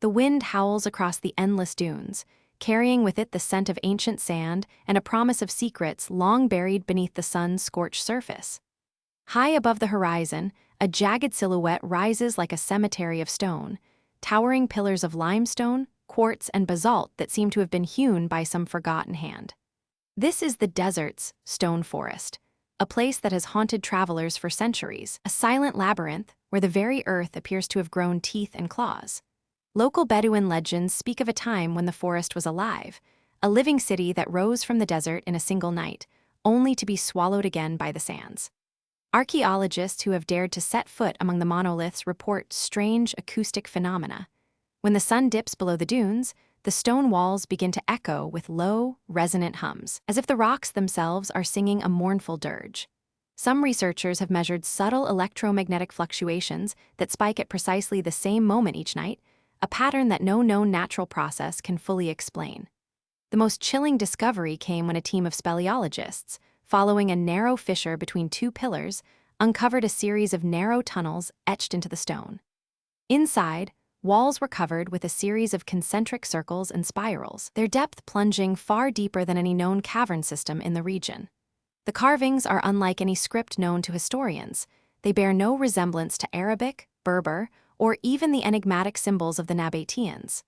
The wind howls across the endless dunes, carrying with it the scent of ancient sand and a promise of secrets long buried beneath the sun's scorched surface. High above the horizon, a jagged silhouette rises like a cemetery of stone, towering pillars of limestone, quartz, and basalt that seem to have been hewn by some forgotten hand. This is the desert's stone forest, a place that has haunted travelers for centuries, a silent labyrinth where the very earth appears to have grown teeth and claws. Local Bedouin legends speak of a time when the forest was alive, a living city that rose from the desert in a single night, only to be swallowed again by the sands. Archaeologists who have dared to set foot among the monoliths report strange acoustic phenomena. When the sun dips below the dunes, the stone walls begin to echo with low, resonant hums, as if the rocks themselves are singing a mournful dirge. Some researchers have measured subtle electromagnetic fluctuations that spike at precisely the same moment each night, a pattern that no known natural process can fully explain. The most chilling discovery came when a team of speleologists, following a narrow fissure between two pillars, uncovered a series of narrow tunnels etched into the stone. Inside, walls were covered with a series of concentric circles and spirals, their depth plunging far deeper than any known cavern system in the region. The carvings are unlike any script known to historians. They bear no resemblance to Arabic, Berber, or even the enigmatic symbols of the Nabateans.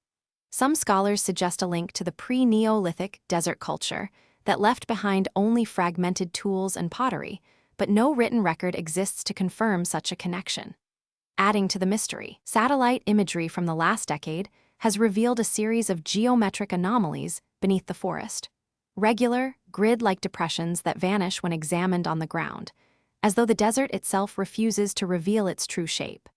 Some scholars suggest a link to the pre-Neolithic desert culture that left behind only fragmented tools and pottery, but no written record exists to confirm such a connection. Adding to the mystery, satellite imagery from the last decade has revealed a series of geometric anomalies beneath the forest. Regular, grid-like depressions that vanish when examined on the ground, as though the desert itself refuses to reveal its true shape.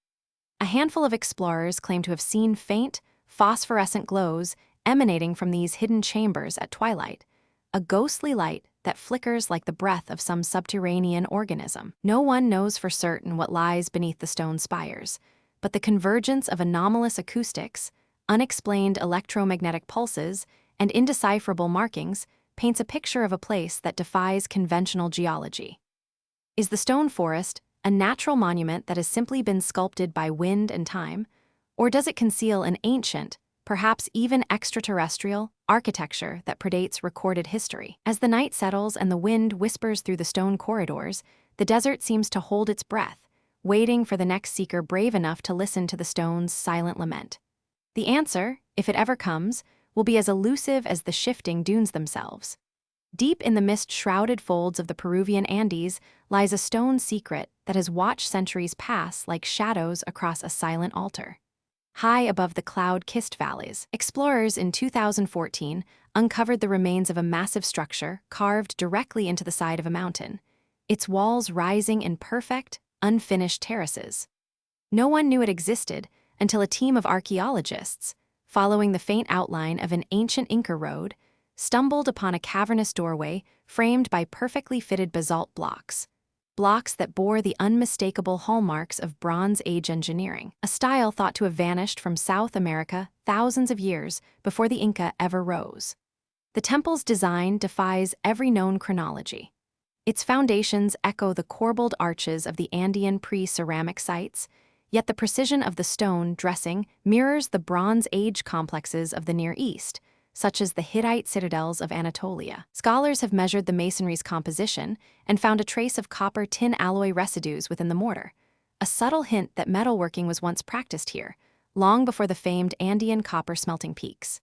A handful of explorers claim to have seen faint, phosphorescent glows emanating from these hidden chambers at twilight, a ghostly light that flickers like the breath of some subterranean organism. No one knows for certain what lies beneath the stone spires, but the convergence of anomalous acoustics, unexplained electromagnetic pulses, and indecipherable markings paints a picture of a place that defies conventional geology. Is the stone forest a natural monument that has simply been sculpted by wind and time, or does it conceal an ancient, perhaps even extraterrestrial, architecture that predates recorded history? As the night settles and the wind whispers through the stone corridors, the desert seems to hold its breath, waiting for the next seeker brave enough to listen to the stone's silent lament. The answer, if it ever comes, will be as elusive as the shifting dunes themselves. Deep in the mist-shrouded folds of the Peruvian Andes lies a stone secret that has watched centuries pass like shadows across a silent altar. High above the cloud-kissed valleys, explorers in 2014 uncovered the remains of a massive structure carved directly into the side of a mountain, its walls rising in perfect, unfinished terraces. No one knew it existed until a team of archaeologists, following the faint outline of an ancient Inca road, stumbled upon a cavernous doorway framed by perfectly fitted basalt blocks that bore the unmistakable hallmarks of Bronze Age engineering, a style thought to have vanished from South America thousands of years before the Inca ever rose. The temple's design defies every known chronology. Its foundations echo the corbelled arches of the Andean pre-ceramic sites, yet the precision of the stone dressing mirrors the Bronze Age complexes of the Near East, such as the Hittite citadels of Anatolia. Scholars have measured the masonry's composition and found a trace of copper-tin alloy residues within the mortar, a subtle hint that metalworking was once practiced here, long before the famed Andean copper smelting peaks.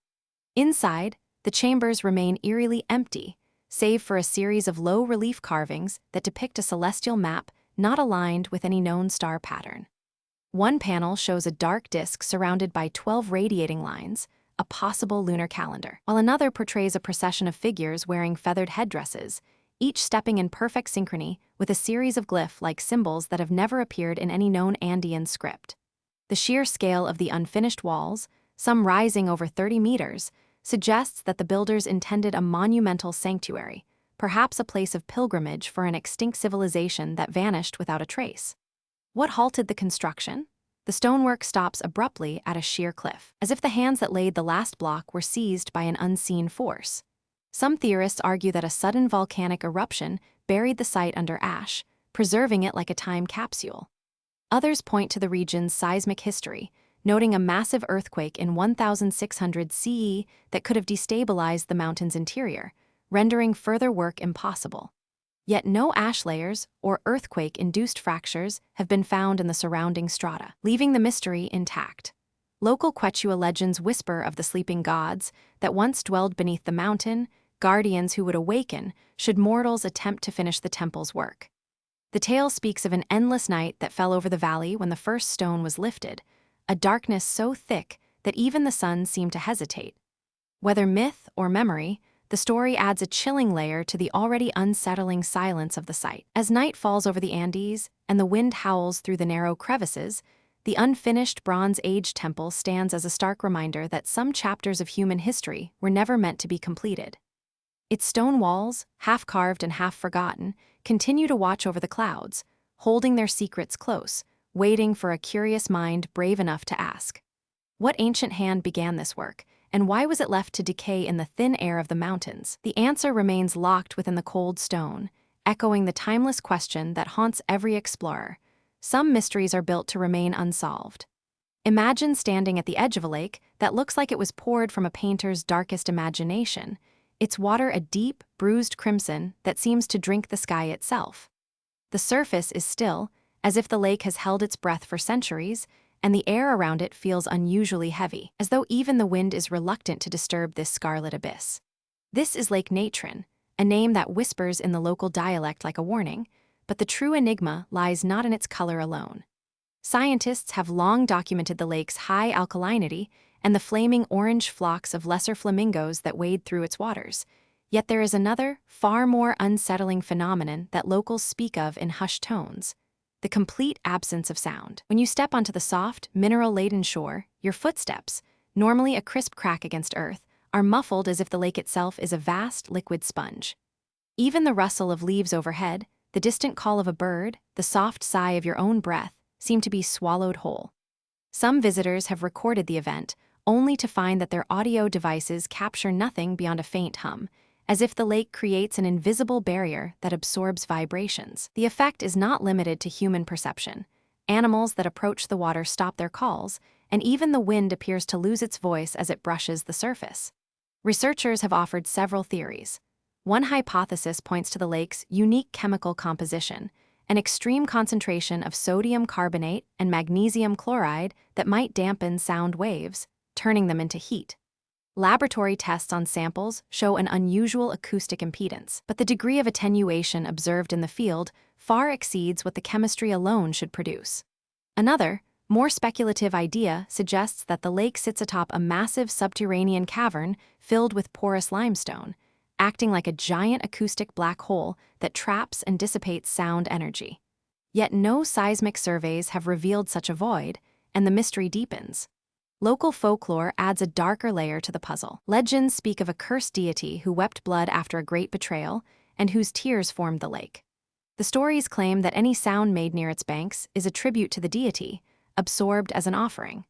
Inside, the chambers remain eerily empty, save for a series of low-relief carvings that depict a celestial map not aligned with any known star pattern. One panel shows a dark disk surrounded by 12 radiating lines, a possible lunar calendar, while another portrays a procession of figures wearing feathered headdresses, each stepping in perfect synchrony with a series of glyph-like symbols that have never appeared in any known Andean script. The sheer scale of the unfinished walls, some rising over 30 meters, suggests that the builders intended a monumental sanctuary, perhaps a place of pilgrimage for an extinct civilization that vanished without a trace. What halted the construction? The stonework stops abruptly at a sheer cliff, as if the hands that laid the last block were seized by an unseen force. Some theorists argue that a sudden volcanic eruption buried the site under ash, preserving it like a time capsule. Others point to the region's seismic history, noting a massive earthquake in 1600 CE that could have destabilized the mountain's interior, rendering further work impossible. Yet no ash layers or earthquake-induced fractures have been found in the surrounding strata, leaving the mystery intact. Local Quechua legends whisper of the sleeping gods that once dwelled beneath the mountain, guardians who would awaken should mortals attempt to finish the temple's work. The tale speaks of an endless night that fell over the valley when the first stone was lifted, a darkness so thick that even the sun seemed to hesitate. Whether myth or memory, the story adds a chilling layer to the already unsettling silence of the site. As night falls over the Andes and the wind howls through the narrow crevices, the unfinished Bronze Age temple stands as a stark reminder that some chapters of human history were never meant to be completed. Its stone walls, half carved and half forgotten, continue to watch over the clouds, holding their secrets close, waiting for a curious mind brave enough to ask. What ancient hand began this work, and why was it left to decay in the thin air of the mountains? The answer remains locked within the cold stone, echoing the timeless question that haunts every explorer. Some mysteries are built to remain unsolved. Imagine standing at the edge of a lake that looks like it was poured from a painter's darkest imagination, its water a deep, bruised crimson that seems to drink the sky itself. The surface is still, as if the lake has held its breath for centuries, and the air around it feels unusually heavy, as though even the wind is reluctant to disturb this scarlet abyss. This is Lake Natron, a name that whispers in the local dialect like a warning, but the true enigma lies not in its color alone. Scientists have long documented the lake's high alkalinity and the flaming orange flocks of lesser flamingos that wade through its waters. Yet there is another, far more unsettling phenomenon that locals speak of in hushed tones: the complete absence of sound. When you step onto the soft, mineral-laden shore, your footsteps, normally a crisp crack against earth, are muffled as if the lake itself is a vast, liquid sponge. Even the rustle of leaves overhead, the distant call of a bird, the soft sigh of your own breath, seem to be swallowed whole. Some visitors have recorded the event, only to find that their audio devices capture nothing beyond a faint hum, as if the lake creates an invisible barrier that absorbs vibrations. The effect is not limited to human perception. Animals that approach the water stop their calls, and even the wind appears to lose its voice as it brushes the surface. Researchers have offered several theories. One hypothesis points to the lake's unique chemical composition, an extreme concentration of sodium carbonate and magnesium chloride that might dampen sound waves, turning them into heat. Laboratory tests on samples show an unusual acoustic impedance, but the degree of attenuation observed in the field far exceeds what the chemistry alone should produce. Another, more speculative idea suggests that the lake sits atop a massive subterranean cavern filled with porous limestone, acting like a giant acoustic black hole that traps and dissipates sound energy. Yet no seismic surveys have revealed such a void, and the mystery deepens. Local folklore adds a darker layer to the puzzle. Legends speak of a cursed deity who wept blood after a great betrayal, and whose tears formed the lake. The stories claim that any sound made near its banks is a tribute to the deity, absorbed as an offering.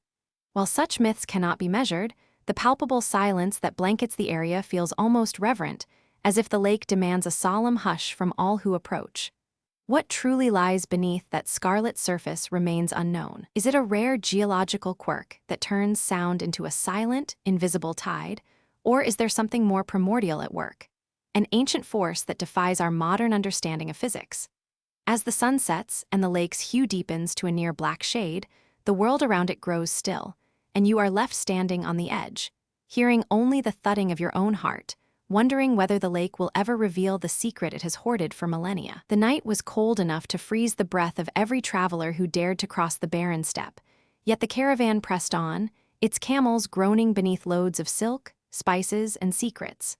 While such myths cannot be measured, the palpable silence that blankets the area feels almost reverent, as if the lake demands a solemn hush from all who approach. What truly lies beneath that scarlet surface remains unknown. Is it a rare geological quirk that turns sound into a silent, invisible tide, or is there something more primordial at work, an ancient force that defies our modern understanding of physics? As the sun sets and the lake's hue deepens to a near black shade, the world around it grows still, and you are left standing on the edge, hearing only the thudding of your own heart, wondering whether the lake will ever reveal the secret it has hoarded for millennia. The night was cold enough to freeze the breath of every traveler who dared to cross the barren steppe, yet the caravan pressed on, its camels groaning beneath loads of silk, spices, and secrets.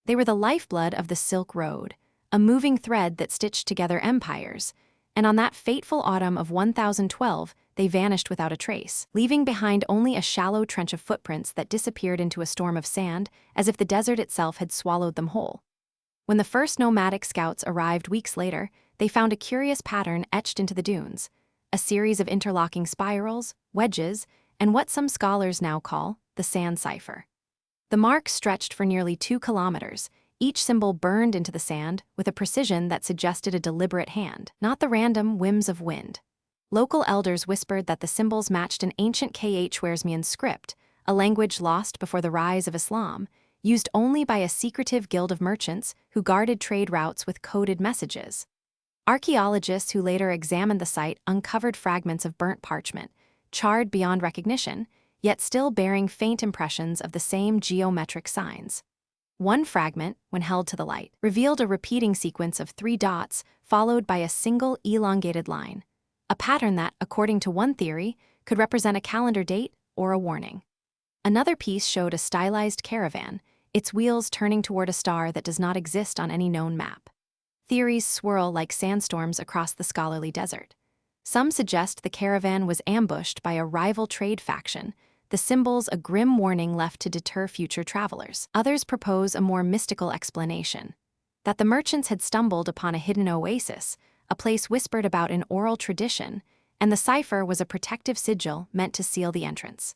They were the lifeblood of the Silk Road, a moving thread that stitched together empires, and on that fateful autumn of 1012, they vanished without a trace, leaving behind only a shallow trench of footprints that disappeared into a storm of sand, as if the desert itself had swallowed them whole. When the first nomadic scouts arrived weeks later, they found a curious pattern etched into the dunes, a series of interlocking spirals, wedges, and what some scholars now call the sand cipher. The marks stretched for nearly 2 kilometers, each symbol burned into the sand with a precision that suggested a deliberate hand, not the random whims of wind. Local elders whispered that the symbols matched an ancient Khwarezmian script, a language lost before the rise of Islam, used only by a secretive guild of merchants who guarded trade routes with coded messages. Archaeologists who later examined the site uncovered fragments of burnt parchment, charred beyond recognition, yet still bearing faint impressions of the same geometric signs. One fragment, when held to the light, revealed a repeating sequence of 3 dots followed by a single elongated line, a pattern that, according to one theory, could represent a calendar date or a warning. Another piece showed a stylized caravan, its wheels turning toward a star that does not exist on any known map. Theories swirl like sandstorms across the scholarly desert. Some suggest the caravan was ambushed by a rival trade faction, the symbols a grim warning left to deter future travelers. Others propose a more mystical explanation, that the merchants had stumbled upon a hidden oasis, a place whispered about in oral tradition, and the cipher was a protective sigil meant to seal the entrance.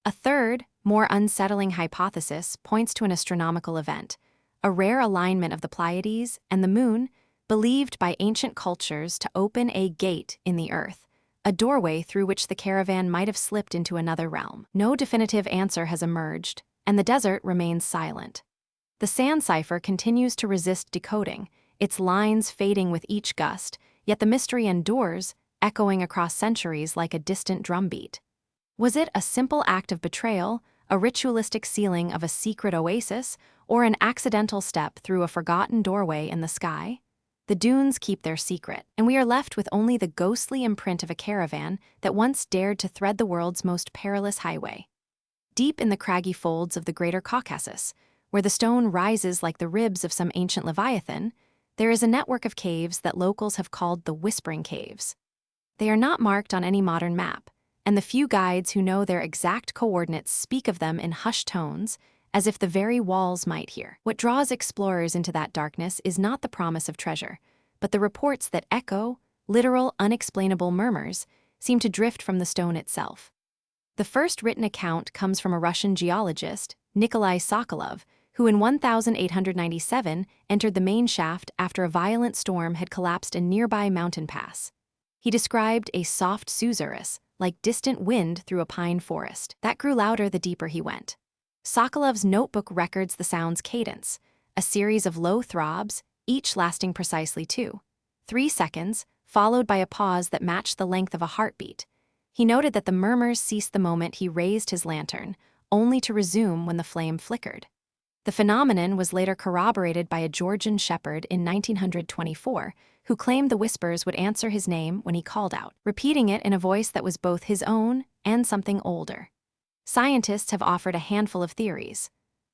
A third, more unsettling hypothesis points to an astronomical event, a rare alignment of the Pleiades and the moon, believed by ancient cultures to open a gate in the earth, a doorway through which the caravan might have slipped into another realm. No definitive answer has emerged, and the desert remains silent. The sand cipher continues to resist decoding, its lines fading with each gust, yet the mystery endures, echoing across centuries like a distant drumbeat. Was it a simple act of betrayal, a ritualistic sealing of a secret oasis, or an accidental step through a forgotten doorway in the sky? The dunes keep their secret, and we are left with only the ghostly imprint of a caravan that once dared to thread the world's most perilous highway. Deep in the craggy folds of the Greater Caucasus, where the stone rises like the ribs of some ancient leviathan, there is a network of caves that locals have called the Whispering Caves. They are not marked on any modern map, and the few guides who know their exact coordinates speak of them in hushed tones, as if the very walls might hear. What draws explorers into that darkness is not the promise of treasure, but the reports that echo, literal, unexplainable murmurs, seem to drift from the stone itself. The first written account comes from a Russian geologist, Nikolai Sokolov, who in 1897 entered the main shaft after a violent storm had collapsed a nearby mountain pass. He described a soft susurrus, like distant wind through a pine forest, that grew louder the deeper he went. Sokolov's notebook records the sound's cadence, a series of low throbs, each lasting precisely 2-3 seconds, followed by a pause that matched the length of a heartbeat. He noted that the murmurs ceased the moment he raised his lantern, only to resume when the flame flickered. The phenomenon was later corroborated by a Georgian shepherd in 1924, who claimed the whispers would answer his name when he called out, repeating it in a voice that was both his own and something older. Scientists have offered a handful of theories.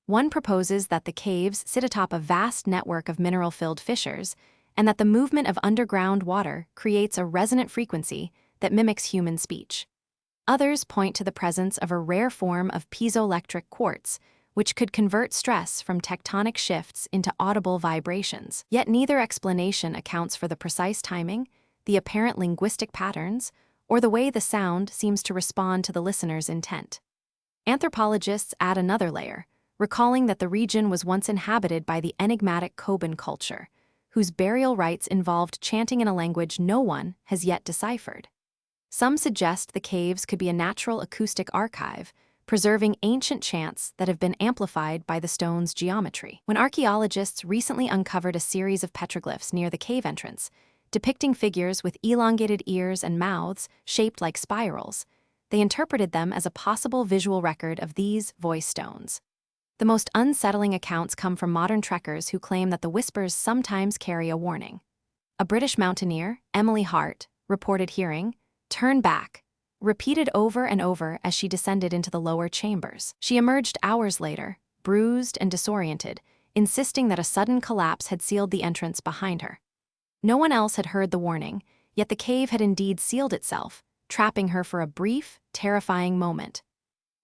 One proposes that the caves sit atop a vast network of mineral-filled fissures, and that the movement of underground water creates a resonant frequency that mimics human speech. Others point to the presence of a rare form of piezoelectric quartz, which could convert stress from tectonic shifts into audible vibrations. Yet neither explanation accounts for the precise timing, the apparent linguistic patterns, or the way the sound seems to respond to the listener's intent. Anthropologists add another layer, recalling that the region was once inhabited by the enigmatic Koban culture, whose burial rites involved chanting in a language no one has yet deciphered. Some suggest the caves could be a natural acoustic archive, preserving ancient chants that have been amplified by the stone's geometry. When archaeologists recently uncovered a series of petroglyphs near the cave entrance, depicting figures with elongated ears and mouths shaped like spirals, they interpreted them as a possible visual record of these voice stones. The most unsettling accounts come from modern trekkers who claim that the whispers sometimes carry a warning. A British mountaineer, Emily Hart, reported hearing, "Turn back," repeated over and over as she descended into the lower chambers. She emerged hours later, bruised and disoriented, insisting that a sudden collapse had sealed the entrance behind her. No one else had heard the warning, yet the cave had indeed sealed itself, trapping her for a brief, terrifying moment.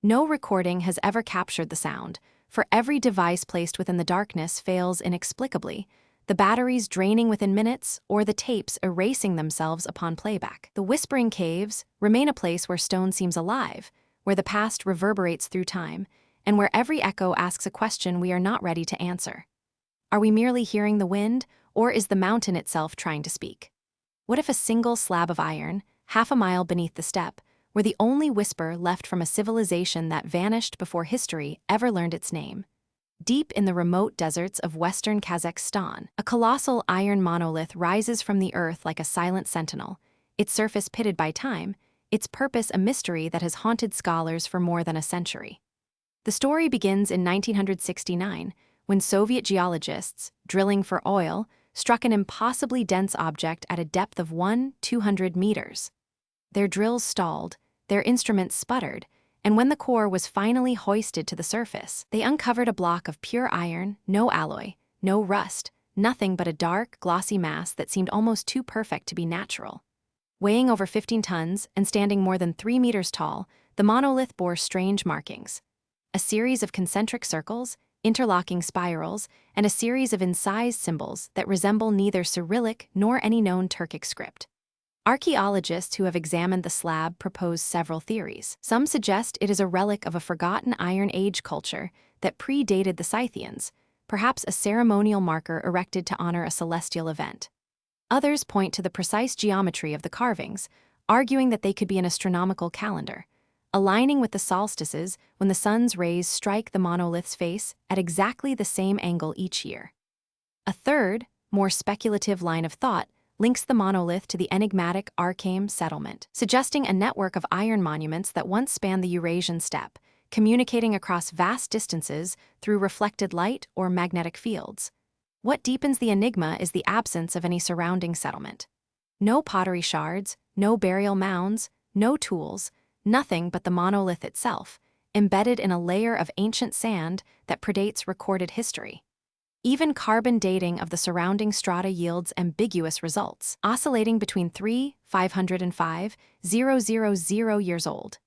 No recording has ever captured the sound, for every device placed within the darkness fails inexplicably, the batteries draining within minutes or the tapes erasing themselves upon playback. The Whispering Caves remain a place where stone seems alive, where the past reverberates through time, and where every echo asks a question we are not ready to answer. Are we merely hearing the wind, or is the mountain itself trying to speak? What if a single slab of iron, half a mile beneath the steppe, were the only whisper left from a civilization that vanished before history ever learned its name. Deep in the remote deserts of western Kazakhstan, a colossal iron monolith rises from the earth like a silent sentinel, its surface pitted by time, its purpose a mystery that has haunted scholars for more than a century. The story begins in 1969, when Soviet geologists, drilling for oil, struck an impossibly dense object at a depth of 200 meters. Their drills stalled, their instruments sputtered, and when the core was finally hoisted to the surface, they uncovered a block of pure iron, no alloy, no rust, nothing but a dark, glossy mass that seemed almost too perfect to be natural. Weighing over 15 tons and standing more than 3 meters tall, the monolith bore strange markings. A series of concentric circles, interlocking spirals, and a series of incised symbols that resemble neither Cyrillic nor any known Turkic script. Archaeologists who have examined the slab propose several theories. Some suggest it is a relic of a forgotten Iron Age culture that predated the Scythians, perhaps a ceremonial marker erected to honor a celestial event. Others point to the precise geometry of the carvings, arguing that they could be an astronomical calendar, aligning with the solstices when the sun's rays strike the monolith's face at exactly the same angle each year. A third, more speculative line of thought links the monolith to the enigmatic Arkham settlement, suggesting a network of iron monuments that once spanned the Eurasian steppe, communicating across vast distances through reflected light or magnetic fields. What deepens the enigma is the absence of any surrounding settlement. No pottery shards, no burial mounds, no tools, nothing but the monolith itself, embedded in a layer of ancient sand that predates recorded history. Even carbon dating of the surrounding strata yields ambiguous results, oscillating between 3,500 and 5,000 years old.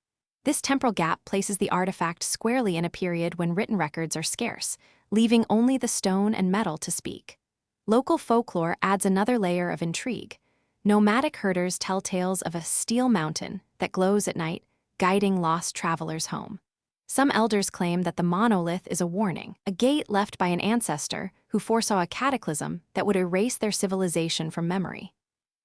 This temporal gap places the artifact squarely in a period when written records are scarce, leaving only the stone and metal to speak. Local folklore adds another layer of intrigue. Nomadic herders tell tales of a steel mountain that glows at night, guiding lost travelers home. Some elders claim that the monolith is a warning, a gate left by an ancestor who foresaw a cataclysm that would erase their civilization from memory.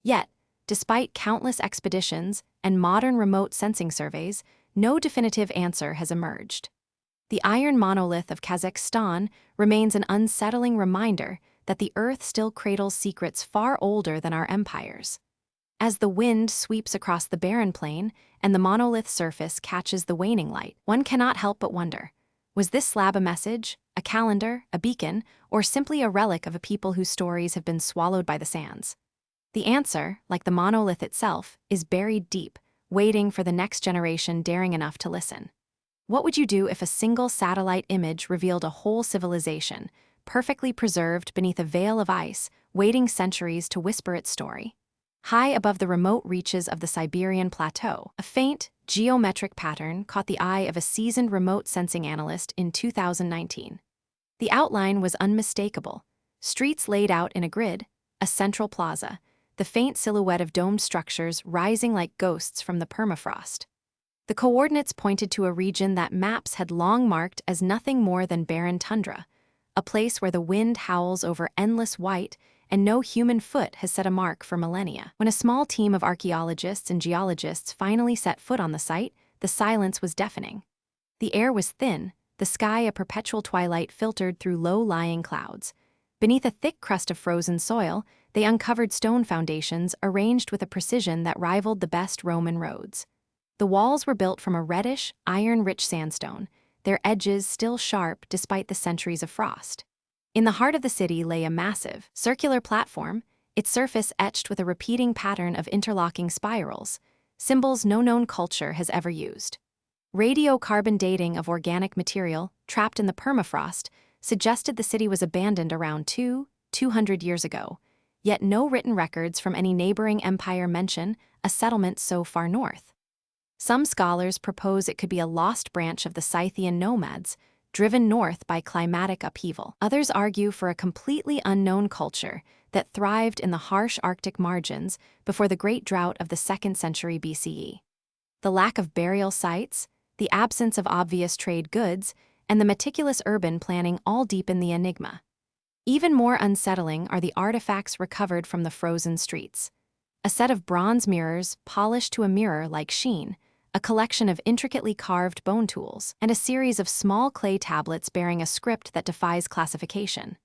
Yet, despite countless expeditions and modern remote sensing surveys, no definitive answer has emerged. The iron monolith of Kazakhstan remains an unsettling reminder that the Earth still cradles secrets far older than our empires. As the wind sweeps across the barren plain and the monolith's surface catches the waning light, one cannot help but wonder, was this slab a message, a calendar, a beacon, or simply a relic of a people whose stories have been swallowed by the sands? The answer, like the monolith itself, is buried deep, waiting for the next generation daring enough to listen. What would you do if a single satellite image revealed a whole civilization, perfectly preserved beneath a veil of ice, waiting centuries to whisper its story? High above the remote reaches of the Siberian Plateau, a faint, geometric pattern caught the eye of a seasoned remote sensing analyst in 2019. The outline was unmistakable. Streets laid out in a grid, a central plaza, the faint silhouette of domed structures rising like ghosts from the permafrost. The coordinates pointed to a region that maps had long marked as nothing more than barren tundra, a place where the wind howls over endless white and no human foot has set a mark for millennia. When a small team of archaeologists and geologists finally set foot on the site, the silence was deafening. The air was thin, the sky a perpetual twilight filtered through low-lying clouds. Beneath a thick crust of frozen soil, they uncovered stone foundations arranged with a precision that rivaled the best Roman roads. The walls were built from a reddish, iron-rich sandstone, their edges still sharp despite the centuries of frost. In the heart of the city lay a massive, circular platform, its surface etched with a repeating pattern of interlocking spirals, symbols no known culture has ever used. Radiocarbon dating of organic material, trapped in the permafrost, suggested the city was abandoned around 200 years ago, yet no written records from any neighboring empire mention a settlement so far north. Some scholars propose it could be a lost branch of the Scythian nomads, driven north by climatic upheaval. Others argue for a completely unknown culture that thrived in the harsh Arctic margins before the Great Drought of the 2nd century BCE. The lack of burial sites, the absence of obvious trade goods, and the meticulous urban planning all deepen the enigma. Even more unsettling are the artifacts recovered from the frozen streets. A a set of bronze mirrors polished to a mirror-like sheen, a collection of intricately carved bone tools, and a series of small clay tablets bearing a script that defies classification.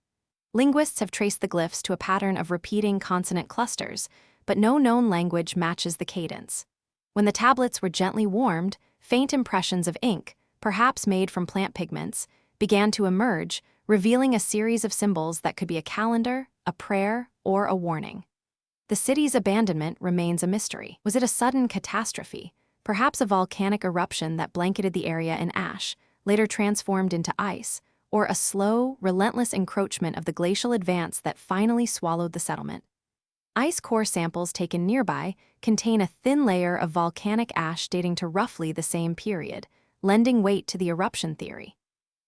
Linguists have traced the glyphs to a pattern of repeating consonant clusters, but no known language matches the cadence. When the tablets were gently warmed, faint impressions of ink, perhaps made from plant pigments, began to emerge, revealing a series of symbols that could be a calendar, a prayer, or a warning. The city's abandonment remains a mystery. Was it a sudden catastrophe, perhaps a volcanic eruption that blanketed the area in ash, later transformed into ice, or a slow, relentless encroachment of the glacial advance that finally swallowed the settlement? Ice core samples taken nearby contain a thin layer of volcanic ash dating to roughly the same period, lending weight to the eruption theory.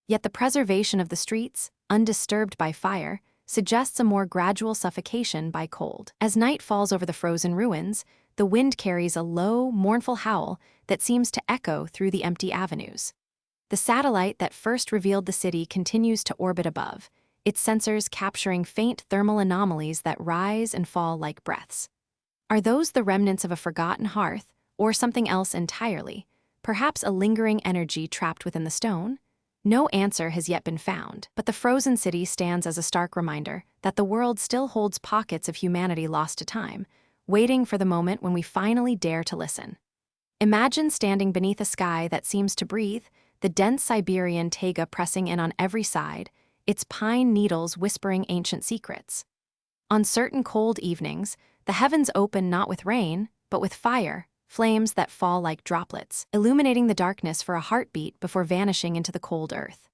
Yet the preservation of the streets, undisturbed by fire, suggests a more gradual suffocation by cold. As night falls over the frozen ruins, the wind carries a low, mournful howl that seems to echo through the empty avenues. The satellite that first revealed the city continues to orbit above, its sensors capturing faint thermal anomalies that rise and fall like breaths. Are those the remnants of a forgotten hearth, or something else entirely, perhaps a lingering energy trapped within the stone? No answer has yet been found, but the frozen city stands as a stark reminder that the world still holds pockets of humanity lost to time, waiting for the moment when we finally dare to listen. Imagine standing beneath a sky that seems to breathe, the dense Siberian taiga pressing in on every side, its pine needles whispering ancient secrets. On certain cold evenings, the heavens open not with rain, but with fire, flames that fall like droplets, illuminating the darkness for a heartbeat before vanishing into the cold earth.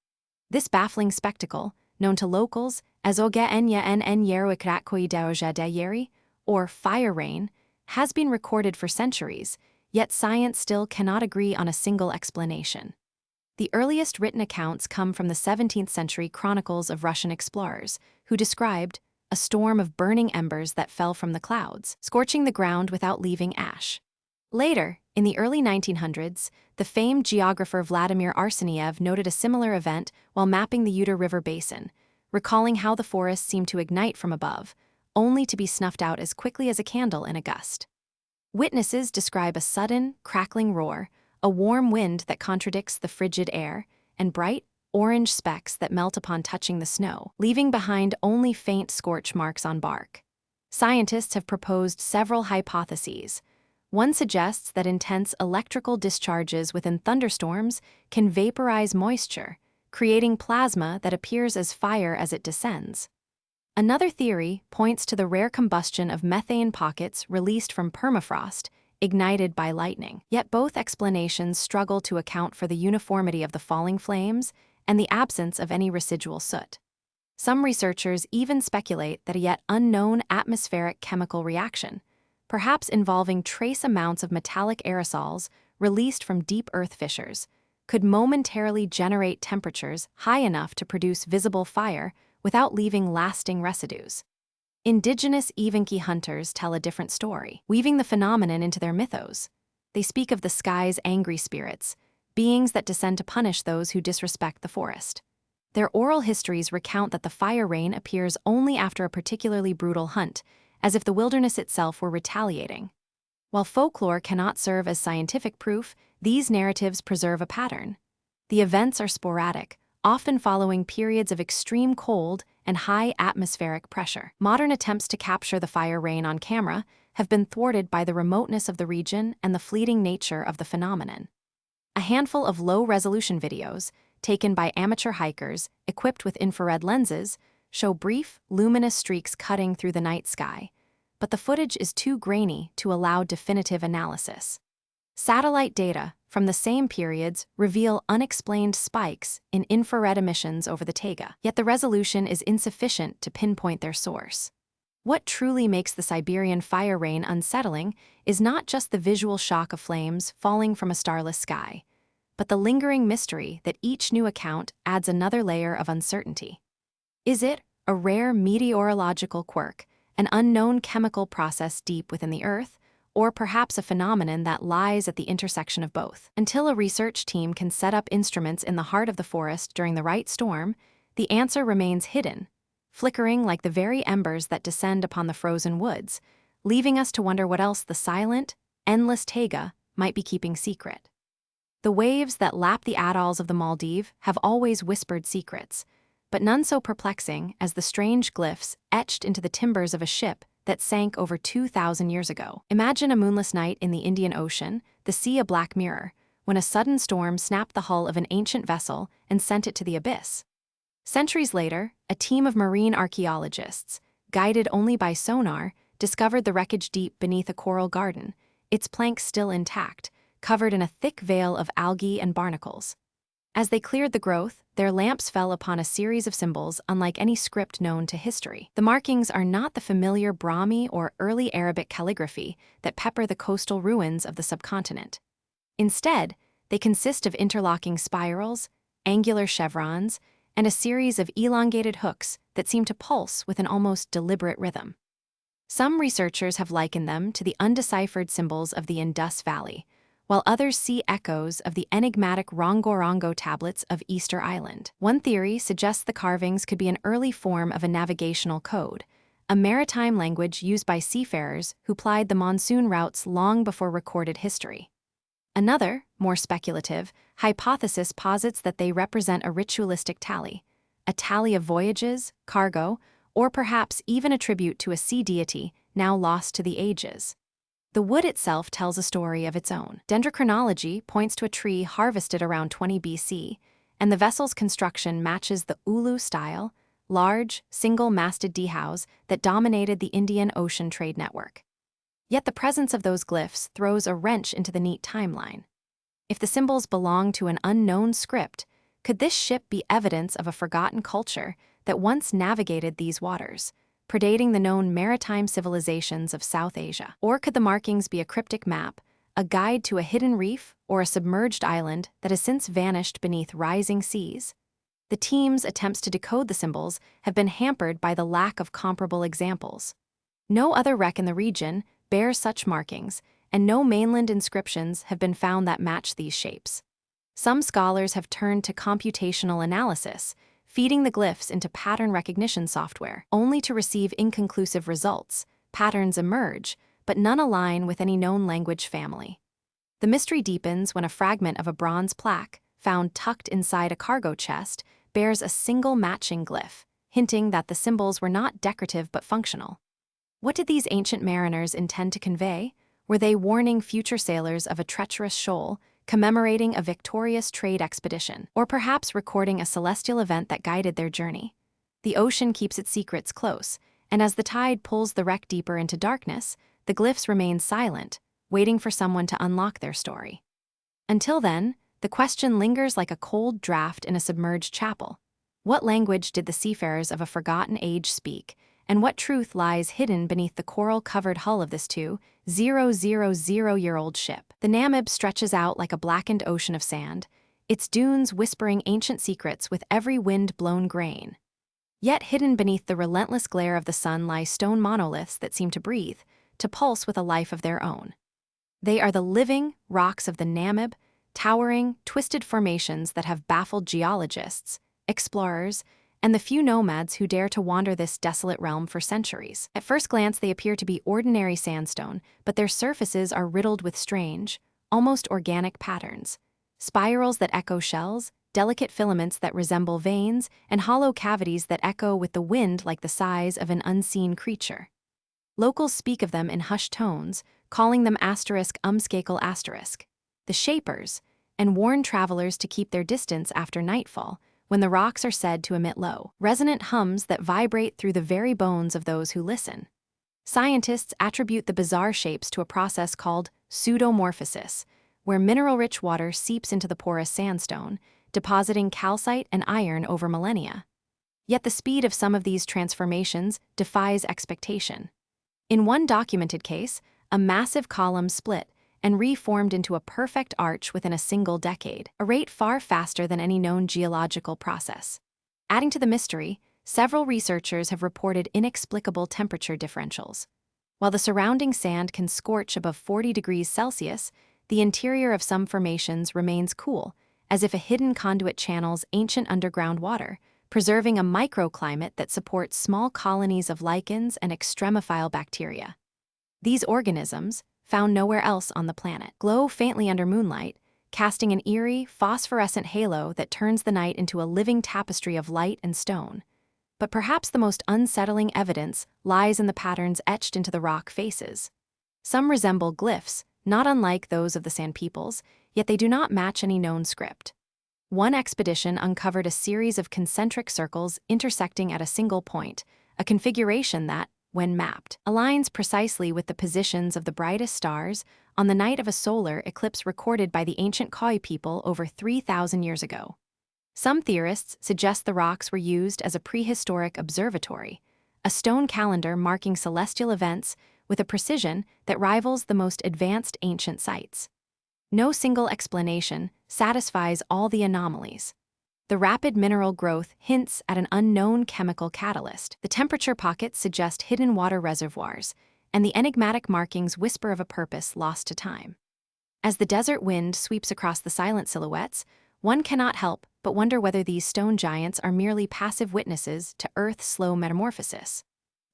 This baffling spectacle, known to locals as Oge Enya en Yeruikrakoi Daoja Dayeri, or fire rain, has been recorded for centuries, yet science still cannot agree on a single explanation. The earliest written accounts come from the 17th century chronicles of Russian explorers, who described a storm of burning embers that fell from the clouds, scorching the ground without leaving ash. Later, in the early 1900s, the famed geographer Vladimir Arseniev noted a similar event while mapping the Uter River basin, recalling how the forest seemed to ignite from above, only to be snuffed out as quickly as a candle in a gust. Witnesses describe a sudden, crackling roar, a warm wind that contradicts the frigid air, and bright, orange specks that melt upon touching the snow, leaving behind only faint scorch marks on bark. Scientists have proposed several hypotheses. One suggests that intense electrical discharges within thunderstorms can vaporize moisture, creating plasma that appears as fire as it descends. Another theory points to the rare combustion of methane pockets released from permafrost, ignited by lightning. Yet both explanations struggle to account for the uniformity of the falling flames and the absence of any residual soot. Some researchers even speculate that a yet unknown atmospheric chemical reaction, perhaps involving trace amounts of metallic aerosols released from deep earth fissures, could momentarily generate temperatures high enough to produce visible fire without leaving lasting residues. Indigenous Evenki hunters tell a different story, weaving the phenomenon into their mythos. They speak of the sky's angry spirits, beings that descend to punish those who disrespect the forest. Their oral histories recount that the fire rain appears only after a particularly brutal hunt, as if the wilderness itself were retaliating. While folklore cannot serve as scientific proof, these narratives preserve a pattern. The events are sporadic, often following periods of extreme cold and high atmospheric pressure. Modern attempts to capture the fire rain on camera have been thwarted by the remoteness of the region and the fleeting nature of the phenomenon. A handful of low-resolution videos, taken by amateur hikers equipped with infrared lenses, show brief, luminous streaks cutting through the night sky, but the footage is too grainy to allow definitive analysis. Satellite data from the same periods reveal unexplained spikes in infrared emissions over the taiga, yet the resolution is insufficient to pinpoint their source. What truly makes the Siberian fire rain unsettling is not just the visual shock of flames falling from a starless sky, but the lingering mystery that each new account adds another layer of uncertainty. Is it a rare meteorological quirk, an unknown chemical process deep within the Earth, or perhaps a phenomenon that lies at the intersection of both? Until a research team can set up instruments in the heart of the forest during the right storm, the answer remains hidden, flickering like the very embers that descend upon the frozen woods, leaving us to wonder what else the silent, endless taiga might be keeping secret. The waves that lap the atolls of the Maldives have always whispered secrets, but none so perplexing as the strange glyphs etched into the timbers of a ship that sank over 2,000 years ago. Imagine a moonless night in the Indian Ocean, the sea a black mirror, when a sudden storm snapped the hull of an ancient vessel and sent it to the abyss. Centuries later, a team of marine archaeologists, guided only by sonar, discovered the wreckage deep beneath a coral garden, its planks still intact, covered in a thick veil of algae and barnacles. As they cleared the growth, their lamps fell upon a series of symbols unlike any script known to history. The markings are not the familiar Brahmi or early Arabic calligraphy that pepper the coastal ruins of the subcontinent. Instead, they consist of interlocking spirals, angular chevrons, and a series of elongated hooks that seem to pulse with an almost deliberate rhythm. Some researchers have likened them to the undeciphered symbols of the Indus Valley, while others see echoes of the enigmatic Rongorongo tablets of Easter Island. One theory suggests the carvings could be an early form of a navigational code, a maritime language used by seafarers who plied the monsoon routes long before recorded history. Another, more speculative, hypothesis posits that they represent a ritualistic tally, a tally of voyages, cargo, or perhaps even a tribute to a sea deity now lost to the ages. The wood itself tells a story of its own. Dendrochronology points to a tree harvested around 20 BC, and the vessel's construction matches the Ulu style, large, single-masted dhows that dominated the Indian Ocean trade network. Yet the presence of those glyphs throws a wrench into the neat timeline. If the symbols belong to an unknown script, could this ship be evidence of a forgotten culture that once navigated these waters, predating the known maritime civilizations of South Asia? Or could the markings be a cryptic map, a guide to a hidden reef or a submerged island that has since vanished beneath rising seas? The team's attempts to decode the symbols have been hampered by the lack of comparable examples. No other wreck in the region bears such markings, and no mainland inscriptions have been found that match these shapes. Some scholars have turned to computational analysis, feeding the glyphs into pattern recognition software, only to receive inconclusive results. Patterns emerge, but none align with any known language family. The mystery deepens when a fragment of a bronze plaque, found tucked inside a cargo chest, bears a single matching glyph, hinting that the symbols were not decorative but functional. What did these ancient mariners intend to convey? Were they warning future sailors of a treacherous shoal, commemorating a victorious trade expedition, or perhaps recording a celestial event that guided their journey? The ocean keeps its secrets close, and as the tide pulls the wreck deeper into darkness, the glyphs remain silent, waiting for someone to unlock their story. Until then, the question lingers like a cold draft in a submerged chapel. What language did the seafarers of a forgotten age speak, and what truth lies hidden beneath the coral-covered hull of this 2,000-year-old ship? The Namib stretches out like a blackened ocean of sand, its dunes whispering ancient secrets with every wind-blown grain. Yet hidden beneath the relentless glare of the sun lie stone monoliths that seem to breathe, to pulse with a life of their own. They are the living rocks of the Namib, towering, twisted formations that have baffled geologists, explorers, and the few nomads who dare to wander this desolate realm for centuries. At first glance, they appear to be ordinary sandstone, but their surfaces are riddled with strange, almost organic patterns. Spirals that echo shells, delicate filaments that resemble veins, and hollow cavities that echo with the wind like the sighs of an unseen creature. Locals speak of them in hushed tones, calling them ****, the Shapers, and warn travelers to keep their distance after nightfall, when the rocks are said to emit low, resonant hums that vibrate through the very bones of those who listen. Scientists attribute the bizarre shapes to a process called pseudomorphosis, where mineral-rich water seeps into the porous sandstone, depositing calcite and iron over millennia. Yet the speed of some of these transformations defies expectation. In one documented case, a massive column split and reformed into a perfect arch within a single decade, a rate far faster than any known geological process. Adding to the mystery, several researchers have reported inexplicable temperature differentials. While the surrounding sand can scorch above 40 degrees Celsius, the interior of some formations remains cool, as if a hidden conduit channels ancient underground water, preserving a microclimate that supports small colonies of lichens and extremophile bacteria. These organisms, found nowhere else on the planet, glow faintly under moonlight, casting an eerie, phosphorescent halo that turns the night into a living tapestry of light and stone. But perhaps the most unsettling evidence lies in the patterns etched into the rock faces. Some resemble glyphs, not unlike those of the Sand Peoples, yet they do not match any known script. One expedition uncovered a series of concentric circles intersecting at a single point, a configuration that, when mapped, aligns precisely with the positions of the brightest stars on the night of a solar eclipse recorded by the ancient Khoi people over 3,000 years ago. Some theorists suggest the rocks were used as a prehistoric observatory, a stone calendar marking celestial events with a precision that rivals the most advanced ancient sites. No single explanation satisfies all the anomalies. The rapid mineral growth hints at an unknown chemical catalyst. The temperature pockets suggest hidden water reservoirs, and the enigmatic markings whisper of a purpose lost to time. As the desert wind sweeps across the silent silhouettes, one cannot help but wonder whether these stone giants are merely passive witnesses to Earth's slow metamorphosis,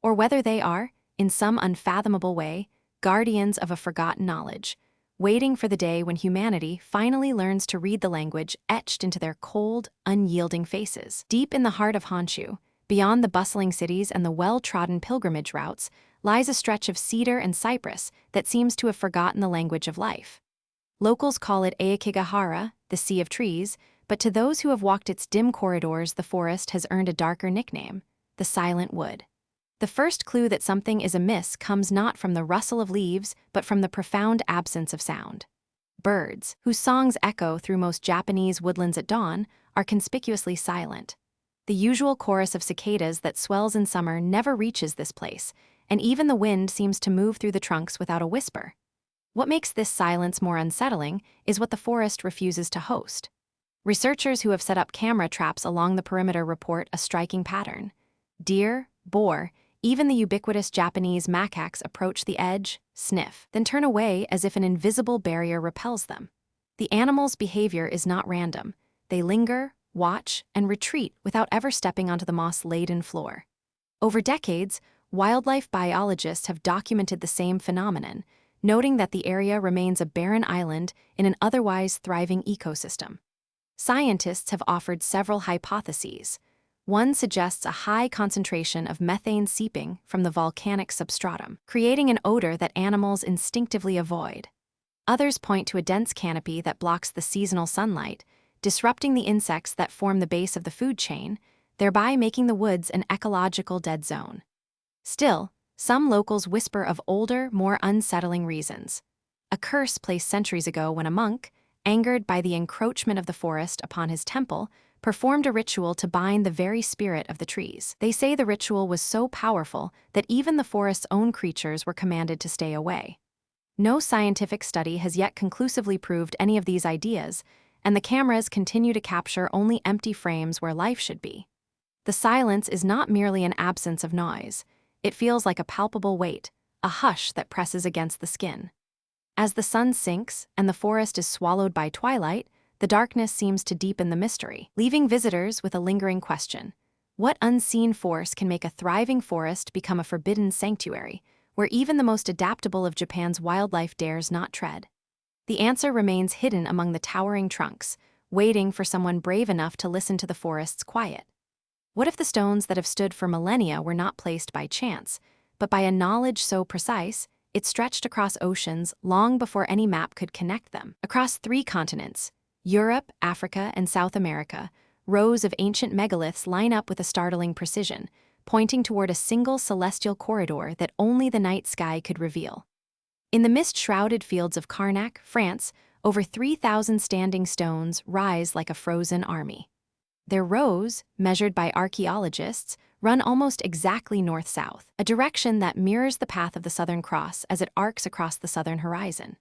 or whether they are, in some unfathomable way, guardians of a forgotten knowledge, waiting for the day when humanity finally learns to read the language etched into their cold, unyielding faces. Deep in the heart of Honshu, beyond the bustling cities and the well-trodden pilgrimage routes, lies a stretch of cedar and cypress that seems to have forgotten the language of life. Locals call it Aokigahara, the Sea of Trees, but to those who have walked its dim corridors, the forest has earned a darker nickname, the Silent Wood. The first clue that something is amiss comes not from the rustle of leaves, but from the profound absence of sound. Birds, whose songs echo through most Japanese woodlands at dawn, are conspicuously silent. The usual chorus of cicadas that swells in summer never reaches this place, and even the wind seems to move through the trunks without a whisper. What makes this silence more unsettling is what the forest refuses to host. Researchers who have set up camera traps along the perimeter report a striking pattern. Deer, boar, even the ubiquitous Japanese macaques approach the edge, sniff, then turn away as if an invisible barrier repels them. The animals' behavior is not random. They linger, watch, and retreat without ever stepping onto the moss-laden floor. Over decades, wildlife biologists have documented the same phenomenon, noting that the area remains a barren island in an otherwise thriving ecosystem. Scientists have offered several hypotheses. One suggests a high concentration of methane seeping from the volcanic substratum, creating an odor that animals instinctively avoid. Others point to a dense canopy that blocks the seasonal sunlight, disrupting the insects that form the base of the food chain, thereby making the woods an ecological dead zone. Still, some locals whisper of older, more unsettling reasons. A curse placed centuries ago when a monk, angered by the encroachment of the forest upon his temple, performed a ritual to bind the very spirit of the trees. They say the ritual was so powerful that even the forest's own creatures were commanded to stay away. No scientific study has yet conclusively proved any of these ideas, and the cameras continue to capture only empty frames where life should be. The silence is not merely an absence of noise. It feels like a palpable weight, a hush that presses against the skin. As the sun sinks and the forest is swallowed by twilight, the darkness seems to deepen the mystery, leaving visitors with a lingering question. What unseen force can make a thriving forest become a forbidden sanctuary, where even the most adaptable of Japan's wildlife dares not tread? The answer remains hidden among the towering trunks, waiting for someone brave enough to listen to the forest's quiet. What if the stones that have stood for millennia were not placed by chance, but by a knowledge so precise, it stretched across oceans long before any map could connect them? Across 3 continents, Europe, Africa, and South America, rows of ancient megaliths line up with a startling precision, pointing toward a single celestial corridor that only the night sky could reveal. In the mist-shrouded fields of Carnac, France, over 3,000 standing stones rise like a frozen army. Their rows, measured by archaeologists, run almost exactly north-south, a direction that mirrors the path of the Southern Cross as it arcs across the southern horizon.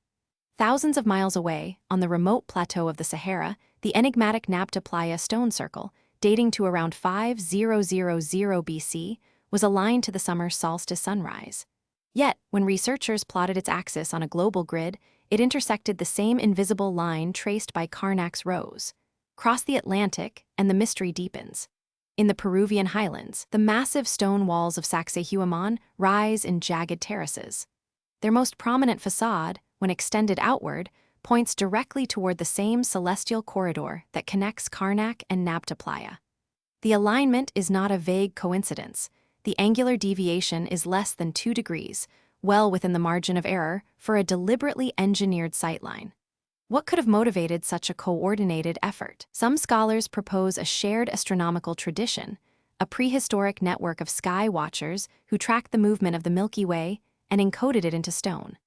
Thousands of miles away, on the remote plateau of the Sahara, the enigmatic Nabta Playa stone circle, dating to around 5000 BC, was aligned to the summer solstice sunrise. Yet, when researchers plotted its axis on a global grid, it intersected the same invisible line traced by Carnac's rows. Cross the Atlantic, and the mystery deepens. In the Peruvian highlands, the massive stone walls of Sacsayhuaman rise in jagged terraces. Their most prominent facade, when extended outward, points directly toward the same celestial corridor that connects Karnak and Nabta Playa. The alignment is not a vague coincidence. The angular deviation is less than 2 degrees, well within the margin of error for a deliberately engineered sightline. What could have motivated such a coordinated effort? Some scholars propose a shared astronomical tradition, a prehistoric network of sky watchers who tracked the movement of the Milky Way and encoded it into stone.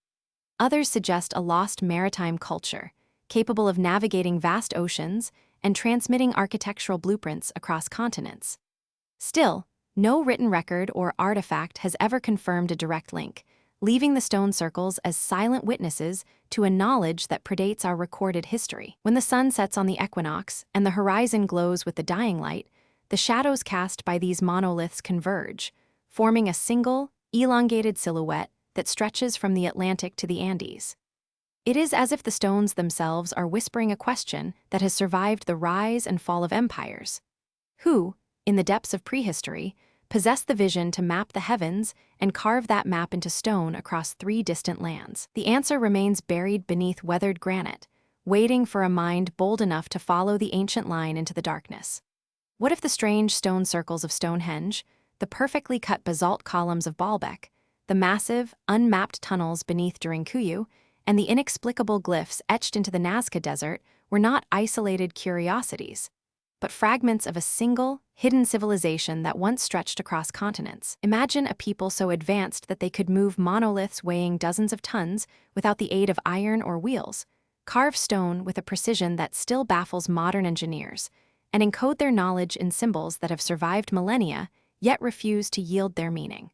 Others suggest a lost maritime culture, capable of navigating vast oceans and transmitting architectural blueprints across continents. Still, no written record or artifact has ever confirmed a direct link, leaving the stone circles as silent witnesses to a knowledge that predates our recorded history. When the sun sets on the equinox and the horizon glows with the dying light, the shadows cast by these monoliths converge, forming a single, elongated silhouette that stretches from the Atlantic to the Andes. It is as if the stones themselves are whispering a question that has survived the rise and fall of empires. Who, in the depths of prehistory, possessed the vision to map the heavens and carve that map into stone across 3 distant lands? The answer remains buried beneath weathered granite, waiting for a mind bold enough to follow the ancient line into the darkness. What if the strange stone circles of Stonehenge, the perfectly cut basalt columns of Baalbek, the massive, unmapped tunnels beneath Derinkuyu, and the inexplicable glyphs etched into the Nazca Desert were not isolated curiosities, but fragments of a single, hidden civilization that once stretched across continents? Imagine a people so advanced that they could move monoliths weighing dozens of tons without the aid of iron or wheels, carve stone with a precision that still baffles modern engineers, and encode their knowledge in symbols that have survived millennia yet refuse to yield their meaning.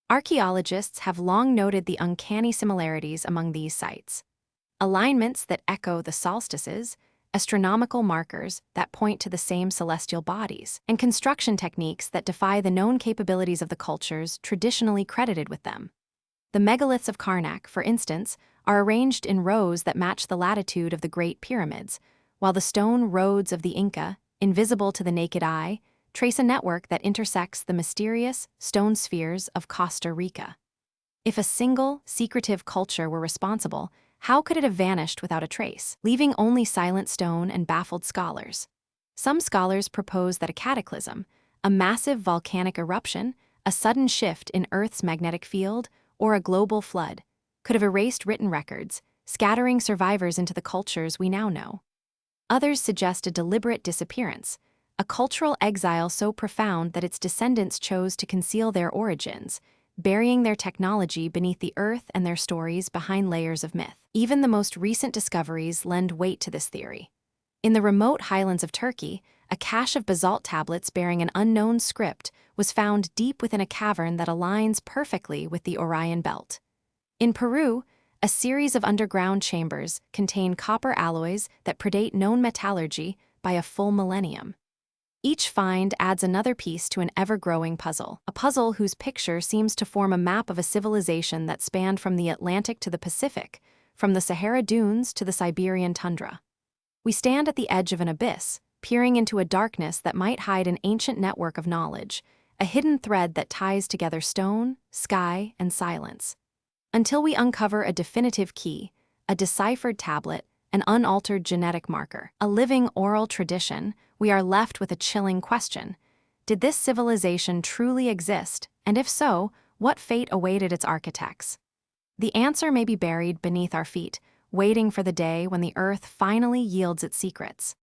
Archaeologists have long noted the uncanny similarities among these sites. Alignments that echo the solstices, astronomical markers that point to the same celestial bodies, and construction techniques that defy the known capabilities of the cultures traditionally credited with them. The megaliths of Karnak, for instance, are arranged in rows that match the latitude of the Great Pyramids, while the stone roads of the Inca, invisible to the naked eye, trace a network that intersects the mysterious stone spheres of Costa Rica. If a single, secretive culture were responsible, how could it have vanished without a trace, leaving only silent stone and baffled scholars? Some scholars propose that a cataclysm, a massive volcanic eruption, a sudden shift in Earth's magnetic field, or a global flood, could have erased written records, scattering survivors into the cultures we now know. Others suggest a deliberate disappearance, a cultural exile so profound that its descendants chose to conceal their origins, burying their technology beneath the earth and their stories behind layers of myth. Even the most recent discoveries lend weight to this theory. In the remote highlands of Turkey, a cache of basalt tablets bearing an unknown script was found deep within a cavern that aligns perfectly with the Orion Belt. In Peru, a series of underground chambers contain copper alloys that predate known metallurgy by a full millennium. Each find adds another piece to an ever-growing puzzle, a puzzle whose picture seems to form a map of a civilization that spanned from the Atlantic to the Pacific, from the Sahara dunes to the Siberian tundra. We stand at the edge of an abyss, peering into a darkness that might hide an ancient network of knowledge, a hidden thread that ties together stone, sky, and silence. Until we uncover a definitive key, a deciphered tablet, an unaltered genetic marker, a living oral tradition, we are left with a chilling question. Did this civilization truly exist, and if so, what fate awaited its architects? The answer may be buried beneath our feet, waiting for the day when the Earth finally yields its secrets.